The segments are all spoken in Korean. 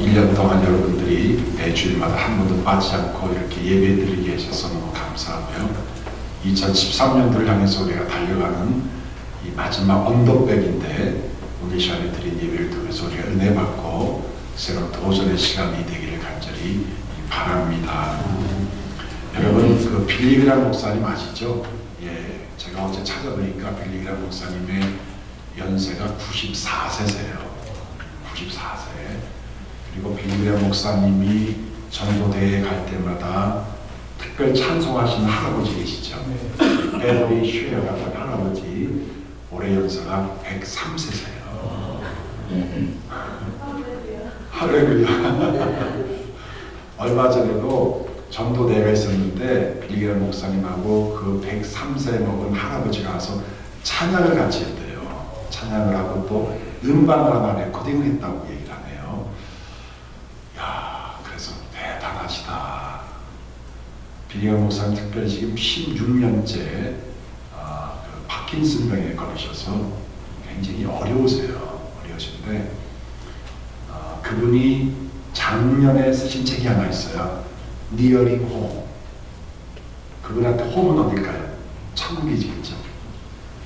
1년 동안 여러분들이 매주일마다 한 번도 빠지지 않고 이렇게 예배드리게 해주셔서 너무 감사하고요. 2013년도를 향해서 우리가 달려가는 이 마지막 언더백인데 오늘 시간에 드린 예배를 통해서 우리가 은혜 받고 새로운 도전의 시간이 되기를 간절히 바랍니다. 여러분 그 빌리그람 목사님 아시죠? 예, 제가 어제 찾아보니까 빌리그람 목사님의 연세가 94세세요. 94세. 그리고 빌리그람 목사님이 전도대회에 갈 때마다 특별 찬송하시는 할아버지 계시죠? 베버리 슈에어가 할아버지 올해 연세가 103세세요. 할렐루야. 얼마 전에도 전도대회가 있었는데 빌리그람 목사님하고 그 103세 먹은 할아버지가 와서 찬양을 같이 했대요. 찬양을 하고 또 음반 하나 레코딩을 했다고 얘기를 하네요. 야, 그래서 대단하시다. 빌리그람 목사님 특별히 지금 16년째 그 파킨슨병에 걸리셔서 굉장히 어려우신데 그분이 작년에 쓰신 책이 하나 있어요. 니어링 홈. 그분한테 홈은 어딜까요? 천국이겠죠.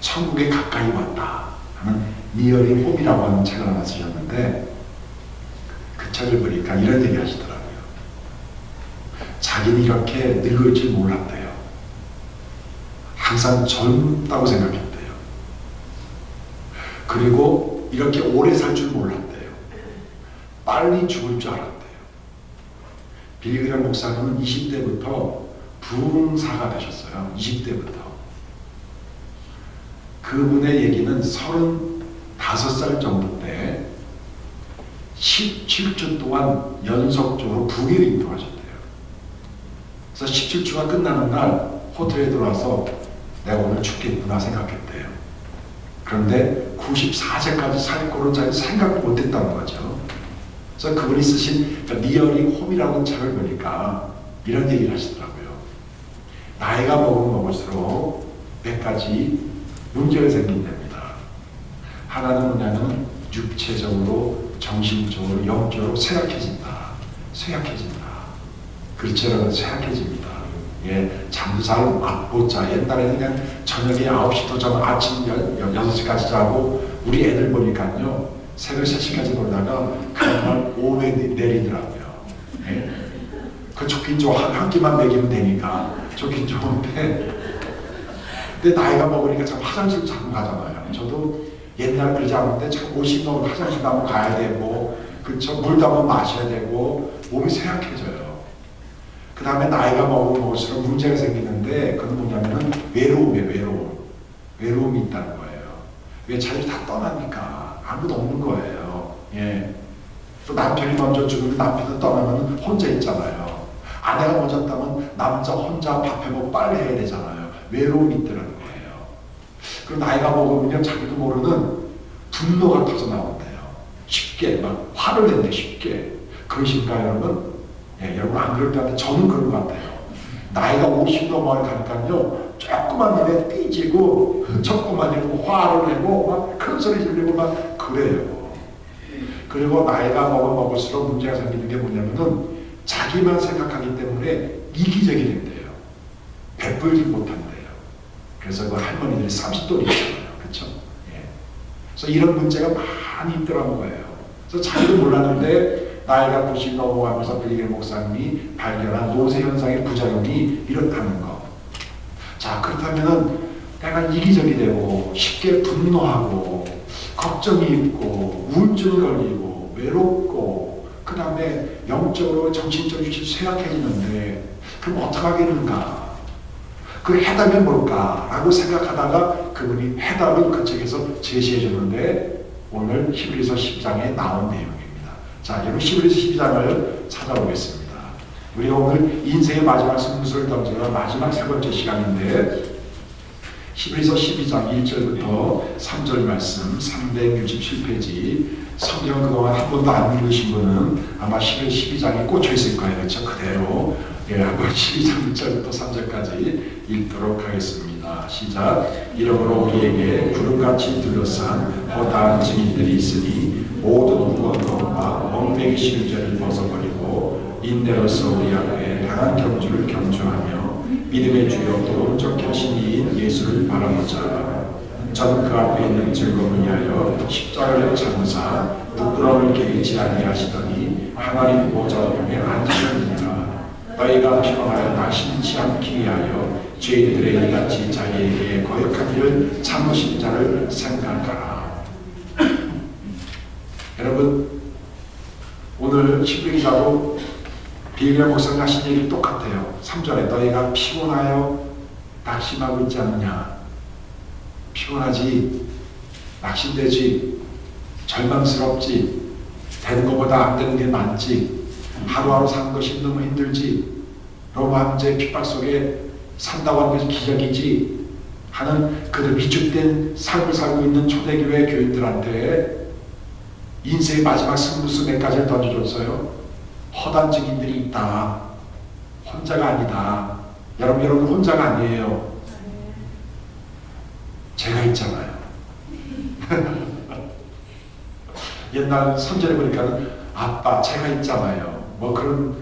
천국에 가까이 왔다 하는 니어링 홈이라고 하는 책을 하나 쓰셨는데 그 책을 보니까 이런 얘기 하시더라고요. 자기는 이렇게 늙을 줄 몰랐대요. 항상 젊다고 생각했대요. 그리고 이렇게 오래 살 줄 몰랐대요. 빨리 죽을 줄 알았대요. 빌리그람 목사님은 20대부터 부흥사가 되셨어요. 20대부터. 그분의 얘기는 35살 정도 때 17주 동안 연속적으로 북일을 인도하셨대요. 그래서 17주가 끝나는 날 호텔에 들어와서 내가 오늘 죽겠구나 생각했대요. 그런데 94세까지 살 거를 자기 생각도 못했다는 거죠. 그래서 그분이 쓰신 니어링 홈이라는 책을 보니까 이런 얘기를 하시더라고요. 나이가 먹을수록 몇 가지 문제가 생긴답니다. 하나는 뭐냐면 육체적으로, 정신적으로, 영적으로 쇠약해진다. 그렇죠. 쇠약해집니다. 예, 잠도 잘 못 자. 옛날에는 그냥 저녁에 9시도 자고 아침 6시까지 자고 우리 애들 보니까요. 새벽 3시까지 놀다가 그날 오후에 내리더라고요. 예? 그 좋긴 좋아. 한 끼만 먹이면 되니까 좋긴 좋은데 근데 나이가 먹으니까 참 화장실 자꾸 가잖아요. 저도 옛날 그러지 않는데 참 50 넘으면 화장실 가면 가야 되고 그쵸? 물도 한번 마셔야 되고 몸이 쇠약해져요. 그 다음에 나이가 먹을수록 문제가 생기는데 그건 뭐냐면은 외로움이에요. 외로움이 있다는 거예요. 왜 자기를 다 떠나니까 아무도 없는 거예요. 예. 또 남편이 먼저 죽으면 남편이 떠나면 혼자 있잖아요. 아내가 먼저 떠나면 남자 혼자 밥 해먹고 빨리 해야 되잖아요. 외로움이 있다는 거예요. 그리고 나이가 먹으면 자기도 모르는 분노가 터져나온대요. 쉽게 막 화를 낸대 쉽게. 그러신가요 여러분? 예, 여러분 안 그럴 것 같아요. 저는 그런 것 같아요. 나이가 50 넘어가니까요. 조그만 일에 삐지고 조그만 일에 화를 내고 막 큰 소리 지르고 막 그래요. 그리고 나이가 먹을수록 문제가 생기는 게 뭐냐면은 자기만 생각하기 때문에 이기적이 된대요. 베풀지 못한대요. 그래서 그 할머니들이 30돌이잖아요. 그렇죠? 예. 그래서 이런 문제가 많이 있더라는 거예요. 그래서 자기도 몰랐는데 나이가 90 넘어가면서 빌리그람 목사님이 발견한 노쇠 현상의 부작용이 이렇다는 거. 자, 그렇다면은 내가 이기적이 되고 쉽게 분노하고 걱정이 있고 우울증이 걸리고 외롭고 그 다음에 영적으로 정신적으로 쇠약해지는데 그럼 어떻게 하겠는가? 그 해답이 뭘까라고 생각하다가 그분이 해답을 그 책에서 제시해 주는데 오늘 히브리서 12장에 나온 내용입니다. 자, 여러분 히브리서 12장을 찾아보겠습니다. 우리가 오늘 인생의 마지막 승부수를 던지는 마지막 세 번째 시간인데 히브리서 12장 1절부터 3절 말씀 367페이지 성경 그동안 한 번도 안 읽으신 분은 아마 히브리서 12장에 꽂혀 있을 거예요. 그렇죠? 그대로 예, 한번 12장 1절부터 3절까지 읽도록 하겠습니다. 시작. 이러므로 우리에게 구름같이 둘러싼 허다한 증인들이 있으니 모든 무거움과 멍때기 실죄를 벗어버리고 인내로서 우리 앞에 강한 경주를 경주하며 믿음의 주요 또 온전케 하신 이인 예수를 바라보자. 저는 그 앞에 있는 즐거움을 위하여 십자가를 참으사 부끄러움을 개의치 아니하시더니 하나님 보좌 앞에 앉으셨느니라. 너희가 피곤하여 나심치 않기 위하여 죄인들의 이같이 자기에게 거역한 일을 참으신 자를 생각하라. 여러분, 오늘 신명기자도 빌리그레 목사님 하신 얘기 똑같아요. 3절에 너희가 피곤하여 낙심하고 있지 않느냐. 피곤하지, 낙심되지, 절망스럽지, 되는 것보다 안 되는 게 많지, 하루하루 사는 것이 너무 힘들지, 로마 황제의 핍박 속에 산다고 하는 것이 기적이지 하는 그 위축된 삶을 살고 있는 초대교회 교인들한테 인생의 마지막 승부수매까지를 던져줬어요. 허단 증인들이 있다. 혼자가 아니다. 여러분 혼자가 아니에요. 제가 있잖아요. 옛날 선전에 보니까는 아빠 제가 있잖아요. 뭐 그런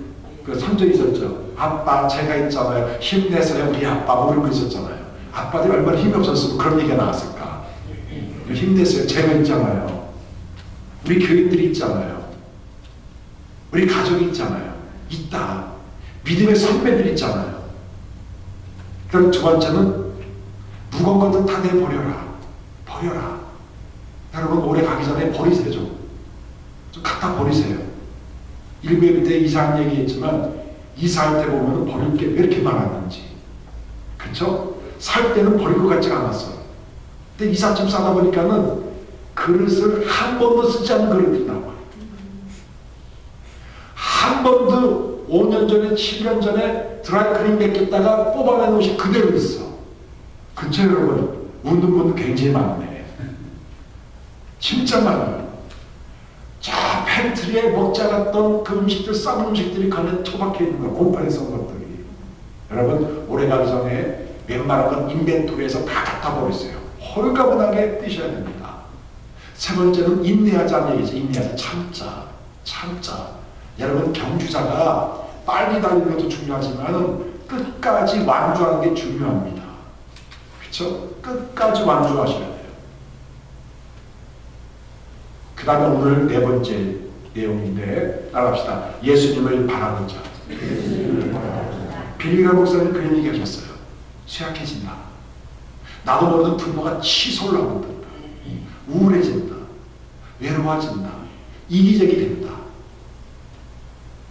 그 선전이 있었죠. 아빠 제가 있잖아요. 힘내세요 우리 아빠. 뭐 그런 거 있었잖아요. 아빠들이 얼마나 힘이 없었으면 그런 얘기가 나왔을까. 힘내세요. 제가 있잖아요. 우리 교인들이 있잖아요. 우리 가족이 있잖아요. 있다. 믿음의 선배들이 있잖아요. 그럼 두 번째는 무거운 것들 다 내버려라. 버려라. 여러분 오래 가기 전에 버리세요. 좀 갖다 버리세요. 일부에 때 이사한 얘기했지만 이사할 때 보면 버릴 게 왜 이렇게 많았는지. 그쵸? 살 때는 버릴 것 같지가 않았어. 근데 이삿짐 싸다 보니까는 그릇을 한 번도 쓰지 않은 그릇이 나와요. 한 번도 5년 전에 7년 전에 드라이클린 맡겼다가 뽑아낸 옷이 그대로 있어. 그쵸 여러분? 웃는 분도 굉장히 많네. 진짜 많아요. 저 팬트리에 먹지 않았던 그 음식들, 싼 음식들이 간에 처박혀 있는 거야. 공판에서 온 것들이. 여러분 오래 가기 전에 웬만한 건 인벤토리에서 다 갖다 버렸어요. 홀가분하게 뜨셔야 됩니다. 세 번째는 인내하자는 얘기죠. 인내하자. 참자. 여러분 경주자가 빨리 달리는 것도 중요하지만 끝까지 완주하는 게 중요합니다. 그렇죠? 끝까지 완주하셔야 돼요. 그 다음에 오늘 네 번째 내용인데 따라합시다. 예수님을 바라보자. 빌리그레 목사님 그런 얘기 하셨어요. 쇠약해진다. 나도 모르는 분노가 치솟을 하고 있다. 우울해진다. 외로워진다. 이기적이 된다.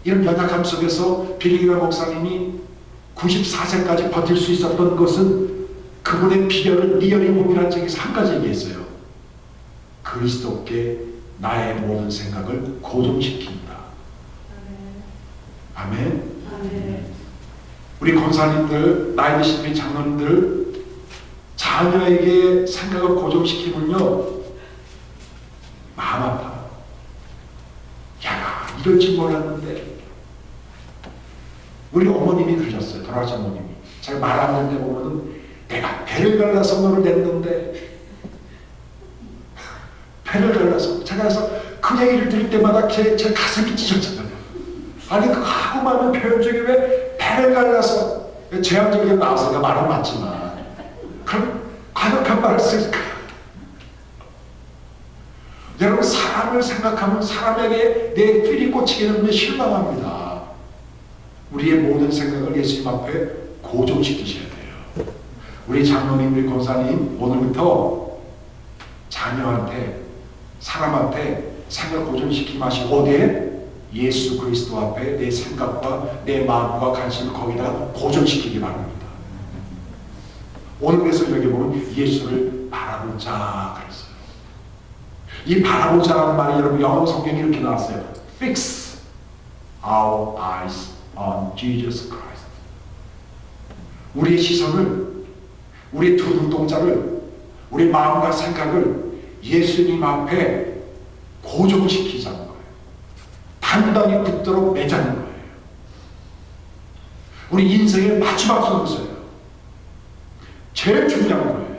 이런 연약함 속에서 빌리그레 목사님이 94세까지 버틸 수 있었던 것은 그분의 비결을 리얼리 몸이라는 책에서 한 가지 얘기했어요. 그리스도께 나의 모든 생각을 고정시킨다. 아멘. 우리 권사님들, 나이 드신 우리 장로님들 자녀에게 생각을 고정시키면요 마음 아파요. 야 이럴 줄 몰랐는데. 우리 어머님이 그러셨어요. 돌아가신 어머님이. 제가 말 안 하는 데 보면은 내가 배를 갈라서 너를 냈는데 배를 갈라서 제가 해서 그 얘기를 들을 때마다 제 가슴이 찢어졌잖아요. 아니 그 하고 많은 표현 중에 왜 배를 갈라서 제한적이게 나와서 말은 맞지만 그럼 과격한 말을 쓸까? 여러분 사람을 생각하면 사람에게 내 필이 꽂히게 되면 실망합니다. 우리의 모든 생각을 예수님 앞에 고정시키셔야 돼요. 우리 장로님, 우리 권사님 오늘부터 자녀한테 사람한테 생각 고정시키지 마시고 어디에? 예수 그리스도 앞에 내 생각과 내 마음과 관심을 거기다가 고정시키기 바랍니다. 오늘 그래서 여기 보면 예수를 바라보자 그랬어요. 이 바라보자라는 말이 여러분 영어 성경에 이렇게 나왔어요. Fix our eyes on Jesus Christ. 우리의 시선을, 우리의 두 눈동자를, 우리 마음과 생각을 예수님 앞에 고정시키자는 거예요. 단단히 붙도록 매자는 거예요. 우리 인생의 마지막 순서예요. 제일 중요한 거예요.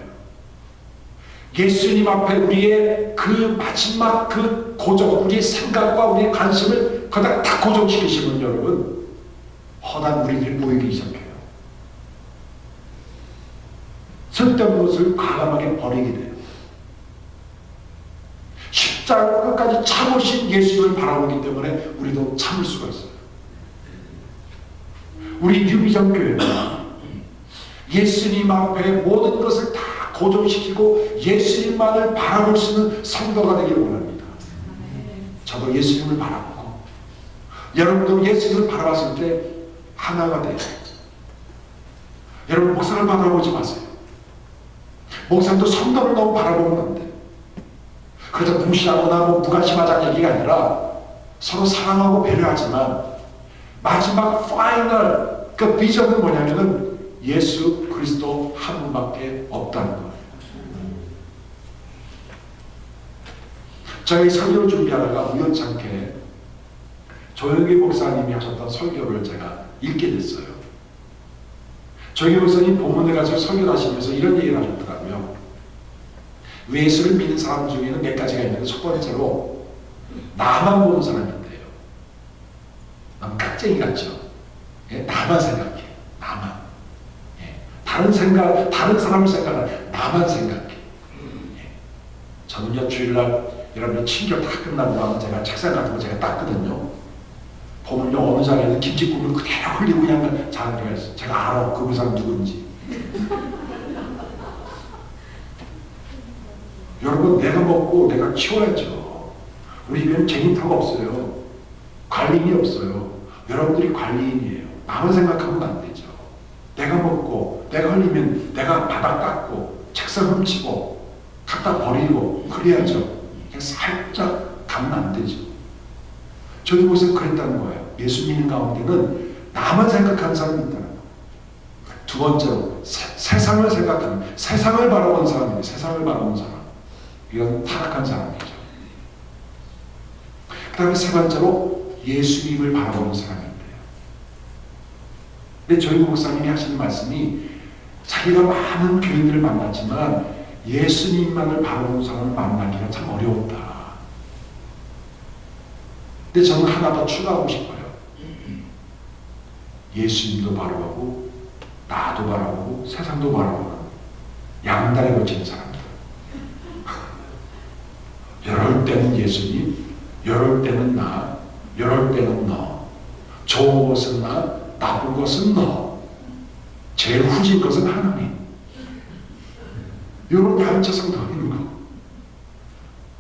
예수님 앞에 우리의 그 마지막 그 고정, 우리의 생각과 우리의 관심을 거기다 다 고정시키시면 여러분, 허난 우리들이 보이기 시작해요. 쓸데없는 것을 과감하게 버리게 돼요. 십자가 끝까지 참으신 예수를 바라보기 때문에 우리도 참을 수가 있어요. 우리 뉴비전 교회는 예수님 앞에 모든 것을 다 고정시키고 예수님만을 바라볼 수 있는 성도가 되기를 원합니다. 저도 예수님을 바라보고 여러분도 예수님을 바라봤을 때 하나가 돼요. 여러분 목사를 바라보지 마세요. 목사도 성도를 너무 바라보면 안 돼요. 그래서 무시하거나 무관심하자는 얘기가 아니라 서로 사랑하고 배려하지만 마지막 파이널 그 비전은 뭐냐면은 예수 그리스도 한 분밖에 없다는 거예요. 저희 설교를 준비하다가 우연찮게 조영기 목사님이 하셨던 설교를 제가 읽게 됐어요. 조영기 목사님 본문에 가서 설교를 하시면서 이런 얘기를 하셨더라고요. 예수를 믿는 사람 중에는 몇 가지가 있는데 첫 번째로 나만 보는 사람이 있대요. 난 깍쟁이 같죠? 예? 나만 생각해. 나만. 예. 다른 사람을 생각하는 나만 생각해. 예. 저는요 주일날 여러분 친교 다 끝나고 나면 제가 책상 같은 거 제가 닦거든요. 보면요 어느 자리에는 김치국을 그대로 흘리고 그냥 자는 데가 있어요. 제가 알아 그 사람 누군지. 여러분 내가 먹고 내가 치워야죠. 우리 집에는 쟁임터가 없어요. 관리인이 없어요. 여러분들이 관리인이에요. 나만 생각하면 안 되죠. 내가 먹고 내가 흘리면 내가 바닥 닦고 책상 훔치고 갖다 버리고 그래야죠. 그냥 살짝 가면 안 되죠. 저희 곳에서 그랬다는 거예요. 예수 믿는 가운데는 나만 생각하는 사람이 있다는 거예요. 두 번째로 세상을 생각하는, 세상을 바라보는 사람이에요. 세상을 바라보는 사람. 이건 타락한 사람이죠. 그 다음에 세 번째로 예수님을 바라보는 사람인데요. 근데 저희 목사님이 하시는 말씀이 자기가 많은 교인들을 만났지만 예수님만을 바라보는 사람을 만나기가 참 어려웠다. 근데 저는 하나 더 추가하고 싶어요. 예수님도 바라보고 나도 바라보고 세상도 바라보는 양다리 걸친 사람들. 이럴 때는 예수님, 이럴 때는 나, 이럴 때는 너. 좋은 것은 나, 나쁜 것은 너. 제일 후진 것은 하나님. 이런 양처럼 더 있는 거.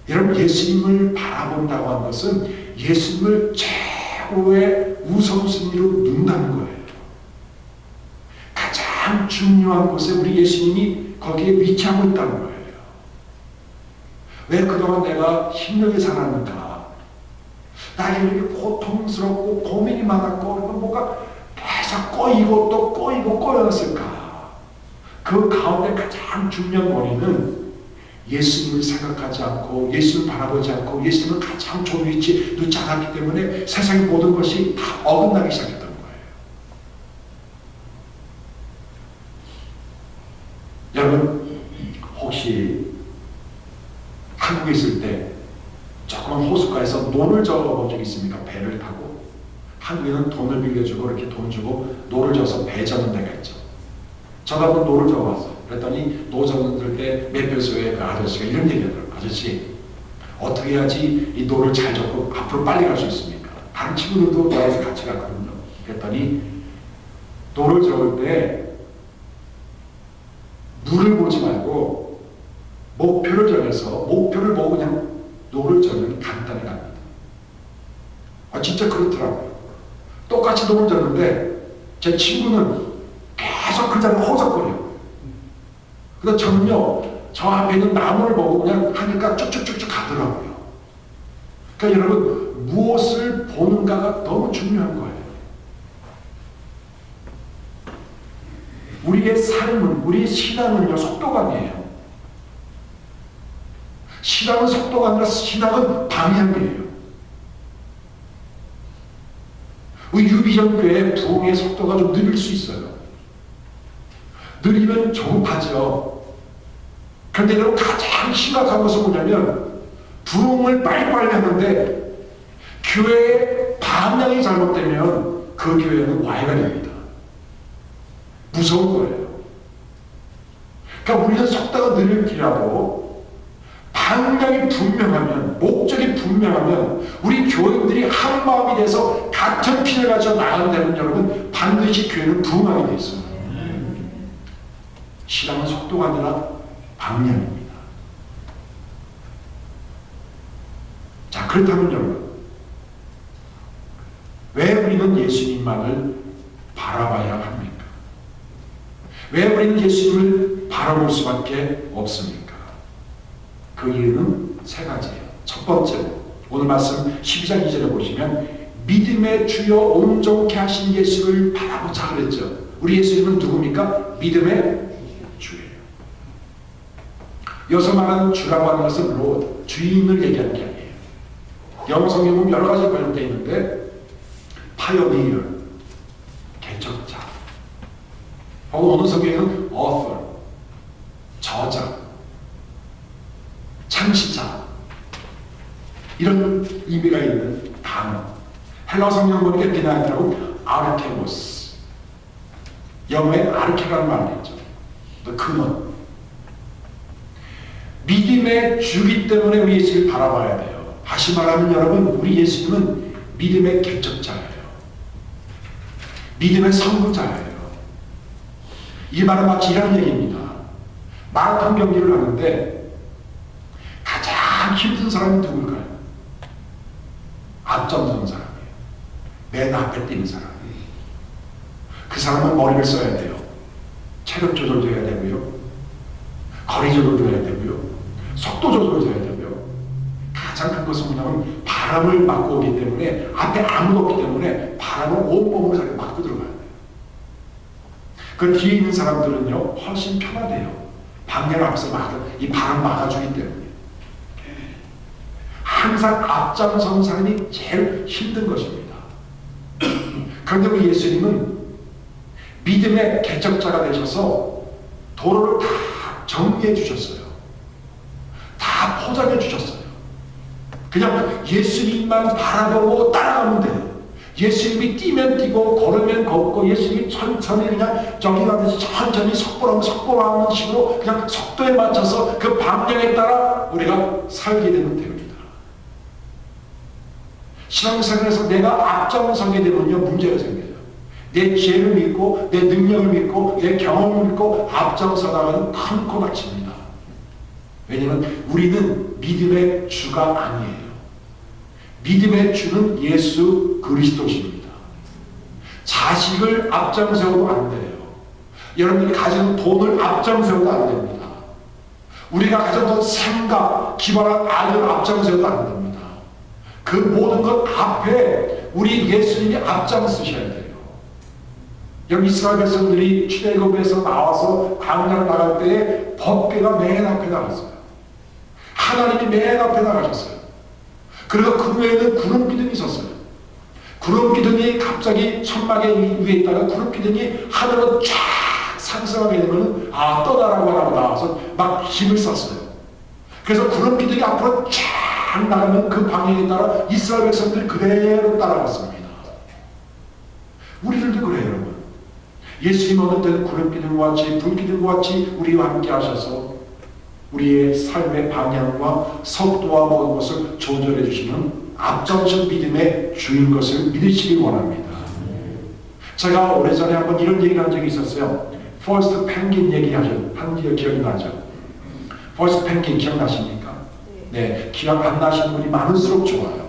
여러분 예수님을 바라본다고 하는 것은 예수님을 최고의 우선순위로 둔다는 거예요. 가장 중요한 곳에 우리 예수님이 거기에 위치하고 있다는 거예요. 왜 그동안 내가 힘들게 살았는가? 나에게 이렇게 고통스럽고 고민이 많았고 뭐가 계속 꼬이고 또 꼬이고 꼬였을까? 그 가운데 가장 중요한 원인은 예수님을 생각하지 않고 예수님을 바라보지 않고 예수님을 가장 좋은 위치에 놓지 않았기 때문에 세상의 모든 것이 다 어긋나기 시작했던 거예요. 여러분 혹시 한국에 있을 때 조그만 호숫가에서 노를 저어본 적 있습니까? 배를 타고. 한국에는 돈을 빌려주고 이렇게 돈 주고 노를 저어서 배 저는 데가 있죠. 저도 한번 노를 저어봤어요. 그랬더니 노 저는 때 매표소에 그 아저씨가 이런 얘기 하더라고요. 아저씨 어떻게 해야지 이 노를 잘 젓고 앞으로 빨리 갈 수 있습니까? 다른 친구들도 나와서 같이 갔거든요. 그랬더니 노를 저을 때 물을 보지 말고 목표를 정해서 목표를 보고 그냥 노를 저으면 간단히 갑니다. 아 진짜 그렇더라고요. 똑같이 노를 졌는데 제 친구는 계속 그 자리에 호석거려요. 그래서 저는요 저 앞에 있는 나무를 보고 그냥 하니까 쭉쭉쭉쭉 가더라고요. 그러니까 여러분 무엇을 보는가가 너무 중요한 거예요. 우리의 삶은, 우리의 신앙은요 속도감이에요. 신앙은 속도가 아니라 신앙은 방향이에요. 우리 유비전 교회 부흥의 속도가 좀 느릴 수 있어요. 느리면 조급하죠. 그런데 여러분 가장 심각한 것은 뭐냐면 부흥을 빨리빨리 하는데 교회의 방향이 잘못되면 그 교회는 와해가 됩니다. 무서운 거예요. 그러니까 우리는 속다가 느릴지라도 방향이 분명하면, 목적이 분명하면 우리 교인들이 한 마음이 돼서 같은 피를 가지고 나가게 되면 여러분 반드시 교회는 부흥하게 돼 있어요. 신앙은 속도가 아니라 방향입니다. 자, 그렇다면 여러분, 왜 우리는 예수님만을 바라봐야 합니까? 왜 우리는 예수님을 바라볼 수밖에 없습니까? 그 이유는 세 가지예요. 첫 번째로 오늘 말씀 12장 2절에 보시면 믿음의 주여 온전케 하신 예수를 바라보자 그랬죠. 우리 예수님은 누굽니까? 믿음의 주예요. 여기서 말하는 주라고 하는 것은 로 주인을 얘기하는 게 아니에요. 영어 성경은 여러 가지 번역되어 있는데 파이오니어, 개척자, 혹은 어느 성경에는 author, 저자, 창시자, 이런 의미가 있는 단어. 헬라 성경 보니까 이렇게 나오더라고. 아르케모스, 영어에 아르케라는 말이 있죠. 또 근원. 믿음의 주기 때문에 우리 예수를 바라봐야 돼요. 다시 말하면 여러분, 우리 예수님은 믿음의 개척자예요. 믿음의 선구자예요. 이 말은 마치 이런 얘기입니다. 마라톤 경기를 하는데 가장 힘든 사람이 누굴까요? 앞장서는 사람이에요. 맨 앞에 뛰는 사람이에요. 그 사람은 머리를 써야 돼요. 체력 조절도 해야 되고요. 거리 조절도 해야 되고요. 속도 조절도 해야 되고요. 가장 큰 것은 뭐냐면 바람을 막고 오기 때문에 앞에 아무도 없기 때문에 바람을 온몸으로 자기 막고 들어가야 돼요. 그 뒤에 있는 사람들은요 훨씬 편하대요. 방향 앞에서 이 바람 막아주기 때문에. 항상 앞장선 사람이 제일 힘든 것입니다. 그런데 우리 예수님은 믿음의 개척자가 되셔서 도로를 다 정리해 주셨어요. 다 포장해 주셨어요. 그냥 예수님만 바라보고 따라가면 돼요. 예수님이 뛰면 뛰고 걸으면 걷고 예수님이 천천히 그냥 저기 가듯이 천천히 속보라는 식으로 그냥 속도에 맞춰서 그 방향에 따라 우리가 살게 되면 됩니다. 신앙생활에서 내가 앞장서게 되면요 문제가 생겨요. 내 지혜를 믿고 내 능력을 믿고 내 경험을 믿고 앞장서다가는 큰 코 다칩니다. 왜냐하면 우리는 믿음의 주가 아니에요. 믿음의 주는 예수 그리스도십니다. 자식을 앞장세워도 안 돼요. 여러분들이 가진 돈을 앞장세워도 안 됩니다. 우리가 가졌던 생각, 기발한 아이를 앞장세워도 안 됩니다. 그 모든 것 앞에 우리 예수님이 앞장서셔야 돼요. 여기 이스라엘 백성들이 출애굽에서 나와서 광야를 나갈 때에 법궤가 맨 앞에 나갔어요. 하나님이 맨 앞에 나가셨어요. 그리고 그 위에는 구름 기둥이 있었어요. 구름 기둥이 갑자기 천막에 위에 있다가 구름 기둥이 하늘로 쫙 상승하게 되면 떠나라고 하라고 나와서 막 힘을 썼어요. 그래서 구름 기둥이 앞으로 쫙 나가면 그 방향에 따라 이스라엘 백성들이 그대로 따라갔습니다. 우리들도 그래요, 여러분. 예수님 어느 때는 구름 기둥과 같이 불 기둥과 같이 우리와 함께 하셔서 우리의 삶의 방향과 속도와 모든 것을 조절해 주시는 앞장선 믿음의 주인 것을 믿으시기 원합니다. 제가 오래전에 한번 이런 얘기를 한 적이 있었어요. 퍼스트 펭귄 얘기하죠. 한 기억이 나죠. 퍼스트 펭귄 기억나십니까? 네, 기억 안 나시는 분이 많을수록 좋아요.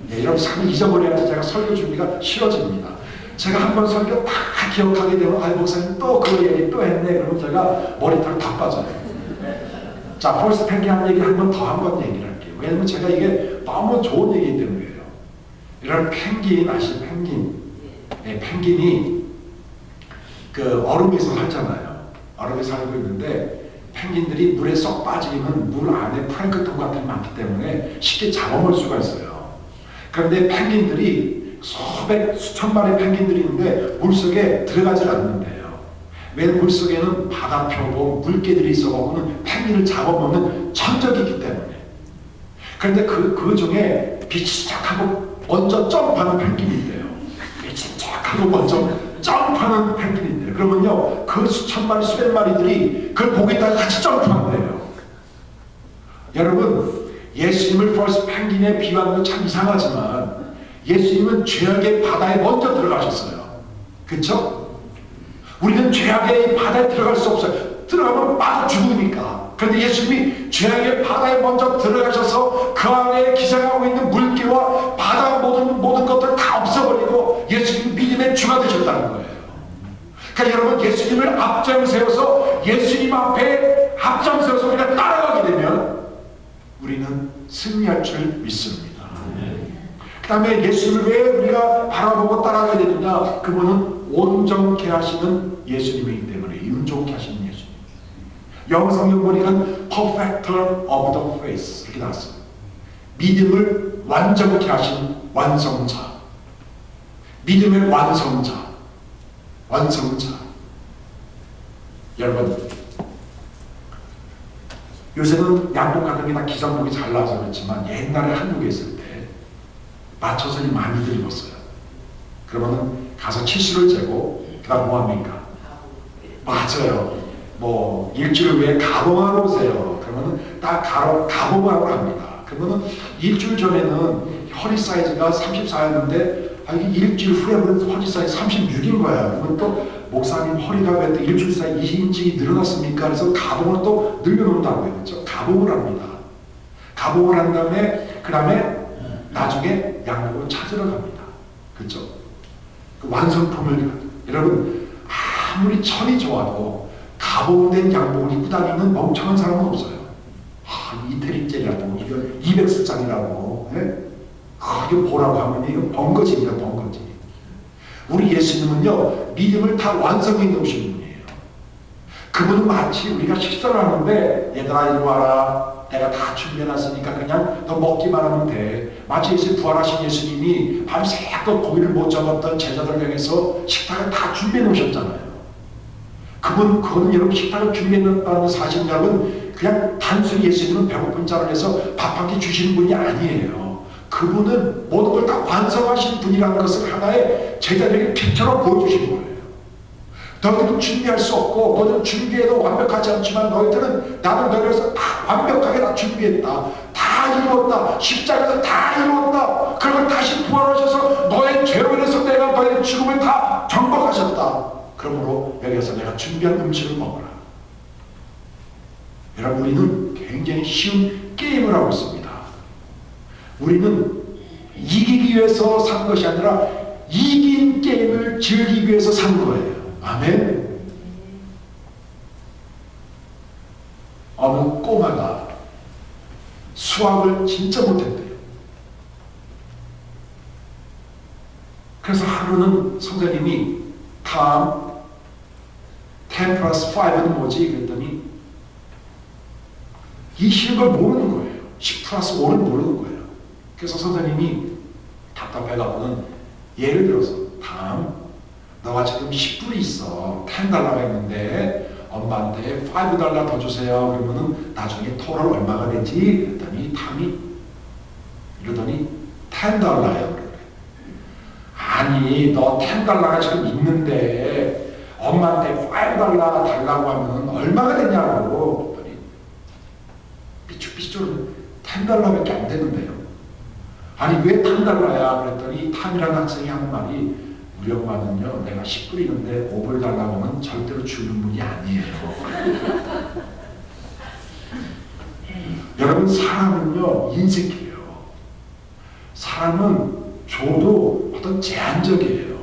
네, 여러분 참 잊어버려야지 제가 설교 준비가 쉬워집니다. 제가 한번 설교 다 기억하게 되면 목사님 또 그 얘기 또 했네. 그러면 제가 머리털 다 빠져요. 자, 퍼스트 펭귄 한 얘기 한 번 얘기를 할게요. 왜냐면 제가 이게 너무 좋은 얘기이기 때문이에요. 이런 펭귄 아시죠? 펭귄. 네, 펭귄이 그 얼음에서 살잖아요. 얼음에 살고 있는데 펭귄들이 물에 쏙 빠지면 물 안에 플랑크톤 같은 게 많기 때문에 쉽게 잡아먹을 수가 있어요. 그런데 펭귄들이 수천 마리의 펭귄들이 있는데 물속에 들어가질 않는데요. 왜 물속에는 바다표고 물개들이 있어가고는 펭귄을 잡아먹는 천적이 있기 때문에. 그런데 그 중에 빛이 시작하고 먼저 점프하는 펭귄이 있대요. 빛이 시작하고 먼저 점프하는 펭귄이 있대요. 그러면요, 그 수천 마리, 수백 마리들이 그걸 보겠다고 같이 점프한대요. 여러분, 예수님을 벌써 펭귄에 비유하는 건 참 이상하지만 예수님은 죄악의 바다에 먼저 들어가셨어요. 그렇죠? 우리는 죄악의 바다에 들어갈 수 없어요. 들어가면 빠져 죽으니까. 그런데 예수님이 죄악의 바다에 먼저 들어가셔서 그 안에 기생하고 있는 물기와 바다 모든 것들을 다 없애버리고 예수님 믿음의 주가 되셨다는 거예요. 그러니까 여러분, 예수님을 앞장세워서 예수님 앞에 앞장세워서 우리가 따라가게 되면 우리는 승리할 줄 믿습니다. 그 다음에 예수님을 왜 우리가 바라보고 따라가야 되느냐? 그분은 온전케 하시는 예수님이기 때문에, 온전케 하시는 예수님. 영어 성경 보니까 perfecter of the faith 이렇게 나왔어요. 믿음을 완전케 하신 완성자. 믿음의 완성자. 여러분, 요새는 양복 같은 게 다 기성복이 잘 나와서 그렇지만 옛날에 한국에 있을 때 마초선이 많이들 입었어요. 그러면 가서 치수를 재고 그 다음 뭐합니까? 맞아요. 뭐 일주일 후에 가봉하러 오세요. 그러면 다 가봉하러 합니다. 그러면 일주일 전에는 허리 사이즈가 34였는데 이게 일주일 후에 보면 허리 사이즈 36인 거야. 그러면 또 목사님 허리가 왜 또 일주일 사이 2인치 늘어났습니까? 그래서 가봉을 또 늘려놓는다고요. 그렇죠? 가봉을 합니다. 가봉을 한 다음에 그 다음에 나중에 양복을 찾으러 갑니다. 그렇죠? 그 완성품을. 여러분, 아무리 천이 좋아도 가봉된 양복을 입고 다니는 멍청한 사람은 없어요. 이태리째라고 이거 200수짜리라고 이거 보라고 하면 이거 번거지입니다. 번거지. 우리 예수님은요, 믿음을 다 완성해 놓으신 분이에요. 그분은 마치 우리가 식사를 하는데 얘들아 이리 와라, 내가 다 준비해놨으니까 그냥 너 먹기만 하면 돼. 마치 예수 부활하신 예수님이 밤새껏 고기를 못 잡았던 제자들 향해서 식탁을 다 준비해 놓으셨잖아요. 그건 여러분 식탁을 준비해 놓았다는 사실 여러분, 그냥 단순히 예수님은 배고픈 자를 해서 밥 한 끼 주시는 분이 아니에요. 그분은 모든 걸 다 완성하신 분이라는 것을 하나의 제자들에게 빛처럼 보여주신 거예요. 너희들은 준비할 수 없고 너희들은 준비해도 완벽하지 않지만 너희들은 나는 너희를 다 완벽하게 다 준비했다. 다 이루었다. 십자가에서 다 이루었다. 그리고 다시 부활하셔서 너의 죄로 인해서 내가 너의 죽음을 다 정복하셨다. 그러므로 여기서 내가 준비한 음식을 먹어라. 여러분, 우리는 굉장히 쉬운 게임을 하고 있습니다. 우리는 이기기 위해서 산 것이 아니라 이긴 게임을 즐기기 위해서 산 거예요. 아멘. 어느 꼬마가 수학을 진짜 못했대요. 그래서 하루는 선생님이 다음 10 플러스 5는 뭐지? 그랬더니 이 쉬운 걸 모르는 거예요. 10 플러스 5는 모르는 거예요. 그래서 선생님이 답답해가지고는 예를 들어서 다음 너가 지금 10불이 있어. 10달러가 있는데 엄마한테 5달러 더 주세요. 그러면은 나중에 토탈 얼마가 되지? 그랬더니 탐이 이러더니 10달러예요. 아니 너 10달러가 지금 있는데 엄마한테 5달러 달라고 하면 얼마가 되냐고. 그랬더니 삐죽삐죽 10달러밖에 안 되는데요. 아니 왜 10달러야? 그랬더니 탐이라는 학생이 하는 말이 우리 엄마는요 내가 10불 있는데 5불 달라고 하면 절대로 주는 분이 아니에요. 여러분, 사람은요 인색해요. 사람은 줘도 어떤 제한적이에요.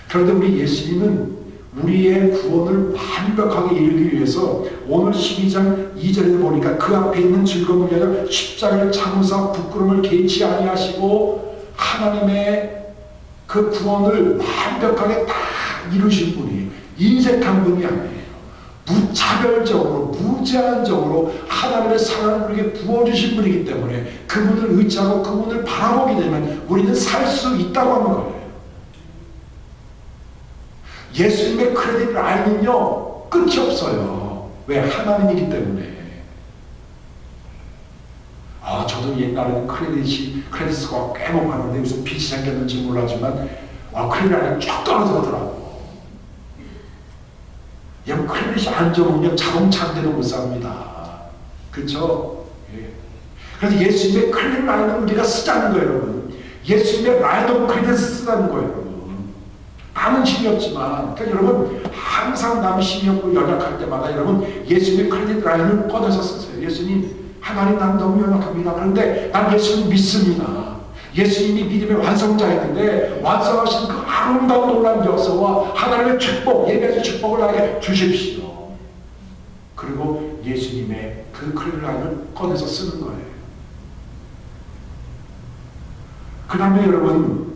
그런데 우리 예수님은 우리의 구원을 완벽하게 이루기 위해서 오늘 12장 2절에 보니까 그 앞에 있는 즐거움을 위하여 십자가를 참으사 부끄러움을 개의치 아니하시고 하나님의 그 구원을 완벽하게 다 이루신 분이 인색한 분이 아니에요. 무차별적으로 무제한적으로 하나님의 사랑을 우리에게 부어주신 분이기 때문에 그분을 의지하고 그분을 바라보게 되면 우리는 살 수 있다고 하는 거예요. 예수님의 크레딧 라인은요 끝이 없어요. 왜? 하나님이기 때문에. 저도 옛날에는 크레딧 스코어 꽤 높았는데 무슨 빚이 생겼는지 몰랐지만 크레딧 라인이 쭉 떨어지더라고. 여러분, 크레딧이 안 좋으면 자동차 한 대도 못 삽니다. 그렇죠? 예. 그래서 예수님의 크레딧 라인을 우리가 쓰자는 거예요, 여러분. 예수님의 라인 오브 크레딧을 쓰자는 거예요, 여러분. 나는 힘이 없지만, 그러니까 여러분, 항상 남이 힘이 없고 연약할 때마다 여러분, 예수님의 크레딧 라인을 꺼내서 쓰세요. 예수님, 하나님, 난 너무 연약합니다. 그런데 난 예수님 믿습니다. 예수님이 믿음의 완성자였는데 완성하신 그 아름다운 놀라운 역사와 하나님의 축복, 예배의 축복을 나에게 주십시오. 그리고 예수님의 그 크레딧 라인을 꺼내서 쓰는 거예요. 그 다음에 여러분,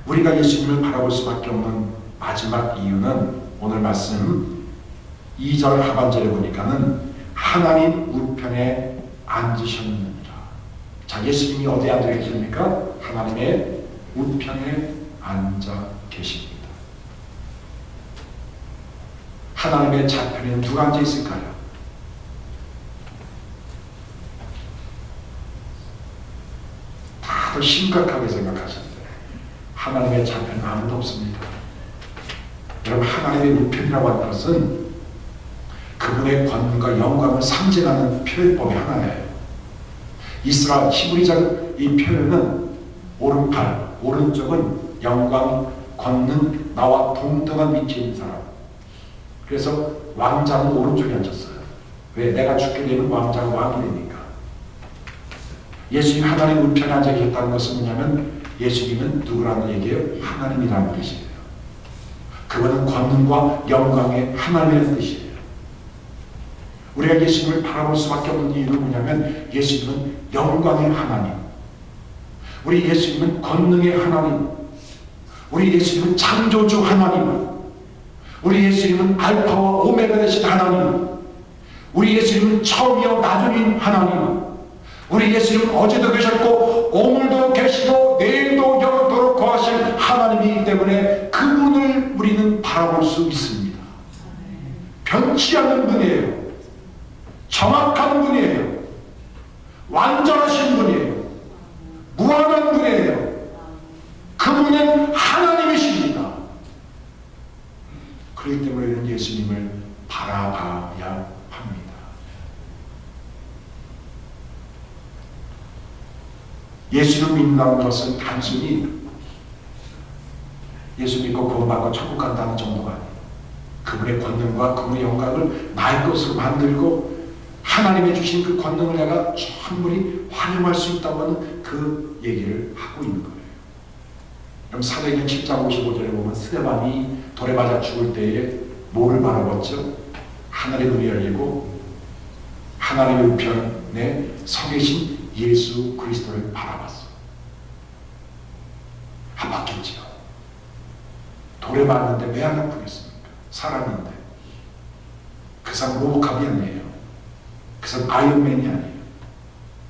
우리가 예수님을 바라볼 수밖에 없는 마지막 이유는 오늘 말씀 2절 하반절에 보니까는 하나님 우편에 앉으셨느니라. 자, 예수님이 어디에 앉아 계십니까? 하나님의 우편에 앉아 계십니다. 하나님의 좌편에는 누가 앉아 있을까요? 다들 심각하게 생각하시는데 하나님의 좌편은 아무도 없습니다. 여러분, 하나님의 우편이라고 하는 것은 그분의 권능과 영광을 상징하는 표현법이 하나예요. 이스라엘 히브리적 이 표현은 오른팔, 오른쪽은 영광, 권능, 나와 동등한 위치에 있는 사람. 그래서 왕자는 오른쪽에 앉았어요. 왜? 내가 죽게 되면 왕자가 왕이 되니까. 예수님 하나님 우편에 앉아 계셨다는 것은 뭐냐면 예수님은 누구라는 얘기예요? 하나님이라는 뜻이에요. 그분은 권능과 영광의 하나님의 뜻이에요. 우리가 예수님을 바라볼 수밖에 없는 이유는 뭐냐면 예수님은 영광의 하나님, 우리 예수님은 권능의 하나님, 우리 예수님은 창조주 하나님, 우리 예수님은 알파와 오메가 되신 하나님, 우리 예수님은 처음이요 나중인 하나님, 우리 예수님은 어제도 계셨고 오늘도 계시고 내일도 영원토록 거하실 하나님이기 때문에 그분을 우리는 바라볼 수 있습니다. 변치 않는 분이에요. 정확한 분이에요. 완전하신 분이에요. 무한한 분이에요. 그분은 하나님이십니다. 그렇기 때문에 우리는 예수님을 바라봐야 합니다. 예수를 믿는다는 것은 단순히 예수 믿고 구원받고 천국 간다는 정도가 아니에요. 그분의 권능과 그분의 영광을 나의 것으로 만들고 하나님의 주신 그 권능을 내가 충분히 활용할 수 있다고 하는 그 얘기를 하고 있는 거예요. 그럼 사도행전 10장 55절에 보면 스데반이 돌에 맞아 죽을 때에 뭐를 바라봤죠? 하늘의 문이 열리고 하나님의 우편에 서 계신 예수 그리스도를 바라봤어. 아팠겠죠. 돌에 맞는데 왜 안 아프겠습니까? 사람인데. 그 사람 로봇캅이 아니에요. 그 사람 아이언맨이 아니에요.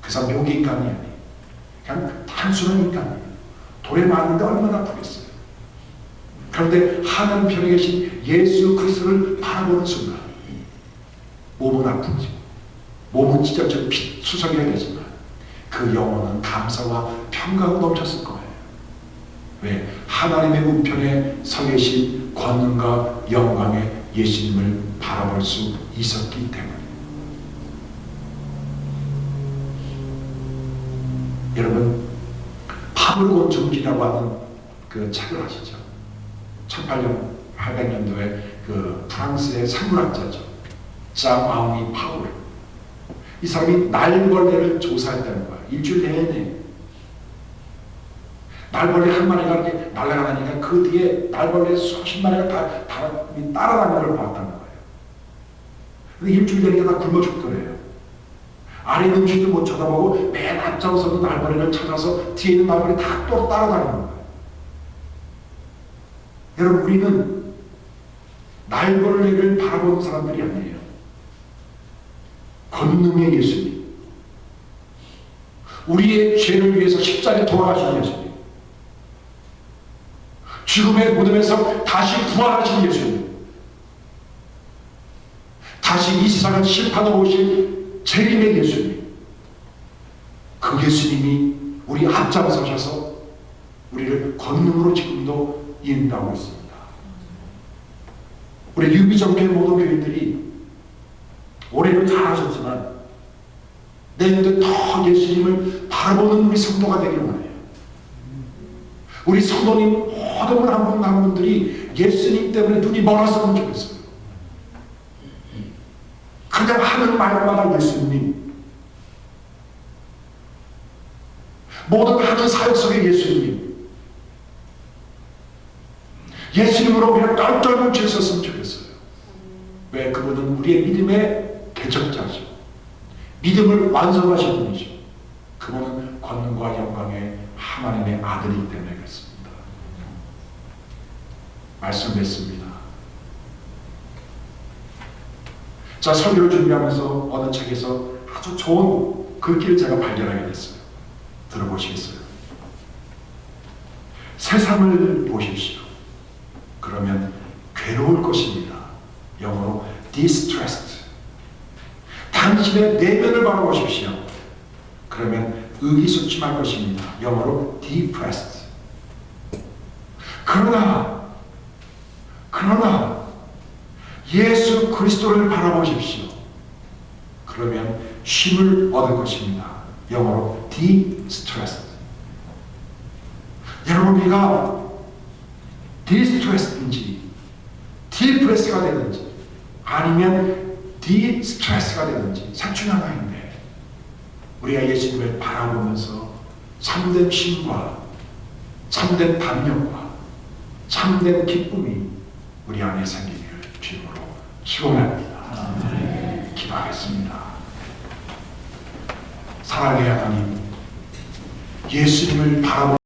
그 사람 용기인간이 아니에요. 그냥 단순한 인간이에요. 돌에 맞는데 얼마나 아프겠어요. 그런데 하나님 편에 계신 예수 그리스도를 바라보는 순간 몸은 아프지, 몸은 찢어져 수성이가 되지만 그 영혼은 감사와 평강으로 넘쳤을 거예요. 왜? 하나님의 우편에 서 계신 권능과 영광의 예수님을 바라볼 수 있었기 때문에. 여러분, 파브르곤종기라고 하는 그 책을 아시죠? 1800년도에 그 프랑스의 생물학자죠. 장 아우니 파울. 이 사람이 날벌레를 조사했다는 거야. 일주일 내내. 날벌레 한 마리가 이렇게 날아가니까 그 뒤에 날벌레 수십 마리가 다 따라다니는 걸 봤다는 거예요. 근데 일주일 내내 다 굶어 죽더래요. 아래 있는 음식도 못 쳐다보고 맨 앞장서서 날벌레를 찾아서 뒤에 있는 날벌레 다 또 따라다니는 거예요. 여러분, 우리는 날벌레를 바라보는 사람들이 아니에요. 권능의 예수님, 우리의 죄를 위해서 십자가에 돌아가신 예수님, 죽음의 무덤에서 다시 부활하신 예수님, 다시 이 세상을 심판하러 오실 재림의 예수님, 그 예수님이 우리 앞장서셔서 우리를 권능으로 지금도 인도하고 있습니다. 우리 유비정교회 모든 교인들이 올해는 잘하셨지만 내년도 더 예수님을 바라보는 우리 성도가 되길 원해요. 우리 성도님 모든 분 한 분 한 분들이 예수님 때문에 눈이 멀었으면 좋겠어요. 그냥 하는 말마다 예수님, 모든 하는 사역 속에 예수님, 예수님으로 그냥 똘똘 뭉쳐 있었으면 좋겠어요. 왜? 그분은 우리의 믿음의 개척자죠. 믿음을 완성하신 분이죠. 그분은 권능과 영광의 하나님의 아들이기 때문에 그렇습니다. 말씀 맺습니다. 자, 설교를 준비하면서 어느 책에서 아주 좋은 글귀를 제가 발견하게 됐어요. 들어보시겠어요? 세상을 보십시오. 그러면 괴로울 것입니다. 영어로 distressed. 당신의 내면을 바라보십시오. 그러면 의기소침할 것입니다. 영어로 depressed. 그러나 예수 그리스도를 바라보십시오. 그러면 쉼을 얻을 것입니다. 영어로 de-stressed. 여러분, 우리가 de-stressed인지 depressed가 되든지 아니면 de-stressed가 되든지 셋 중에 하나인데, 우리가 예수님을 바라보면서 참된 쉼과 참된 담력과 참된 기쁨이 우리 안에 생기기를 주님으로 축원합니다. 기도하겠습니다. 사랑의 하나님, 예수님을 바라보